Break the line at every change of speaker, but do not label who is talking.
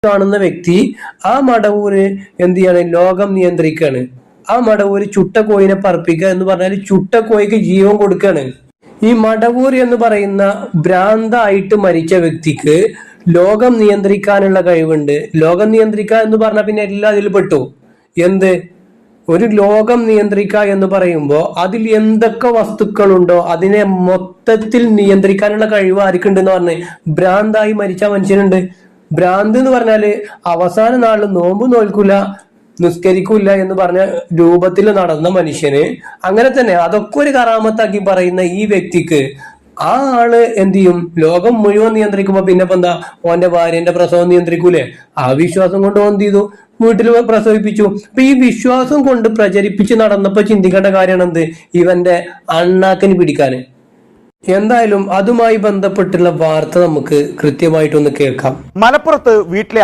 കാണുന്ന വ്യക്തി ആ മടവൂര് എന്ത് ചെയ്യാണ്, ലോകം നിയന്ത്രിക്കാണ്. ആ മടവൂര് ചുട്ട കോയിനെ പറപ്പിക്കുക എന്ന് പറഞ്ഞാൽ ചുട്ട കോയിക്ക് ജീവൻ കൊടുക്കാണ്. ഈ മടവൂർ എന്ന് പറയുന്ന ഭ്രാന്തായിട്ട് മരിച്ച വ്യക്തിക്ക് ലോകം നിയന്ത്രിക്കാനുള്ള കഴിവുണ്ട്. ലോകം നിയന്ത്രിക്കുക എന്ന് പറഞ്ഞാൽ പിന്നെ എല്ലാം അതിൽ പെട്ടു. എന്ത് ഒരു ലോകം നിയന്ത്രിക്കുക എന്ന് പറയുമ്പോൾ അതിൽ എന്തൊക്കെ വസ്തുക്കളുണ്ടോ അതിനെ മൊത്തത്തിൽ നിയന്ത്രിക്കാനുള്ള കഴിവ് ആർക്കുണ്ടെന്ന് പറഞ്ഞ് ഭ്രാന്തായി മരിച്ച മനുഷ്യനുണ്ട്. ഭ്രാന്ത് എന്ന് പറഞ്ഞാല് അവസാന നാളിൽ നോമ്പ് നോൽക്കൂല, നിസ്കരിക്കൂല എന്ന് പറഞ്ഞ രൂപത്തിൽ നടന്ന മനുഷ്യന് അങ്ങനെ തന്നെ അതൊക്കെ ഒരു കറാമത്താക്കി പറയുന്ന ഈ വ്യക്തിക്ക് ആ ആള് എന്ത് ചെയ്യും, ലോകം മുഴുവൻ നിയന്ത്രിക്കുമ്പോ പിന്നെ ഇപ്പൊ എന്താ, ഓന്റെ ഭാര്യന്റെ പ്രസവം നിയന്ത്രിക്കൂലേ? ആ വിശ്വാസം കൊണ്ട് ഓൻ എന്ത് ചെയ്തു, വീട്ടിൽ പ്രസവിപ്പിച്ചു. അപ്പൊ ഈ വിശ്വാസം കൊണ്ട് പ്രചരിപ്പിച്ച് നടന്നപ്പോ ചിന്തിക്കേണ്ട കാര്യമാണ് എന്ത്, ഇവന്റെ അണ്ണാക്കിന് പിടിക്കാന്. എന്തായാലും അതുമായി ബന്ധപ്പെട്ടുള്ള വാർത്ത നമുക്ക് കൃത്യമായിട്ടൊന്ന് കേൾക്കാം.
മലപ്പുറത്ത് വീട്ടിലെ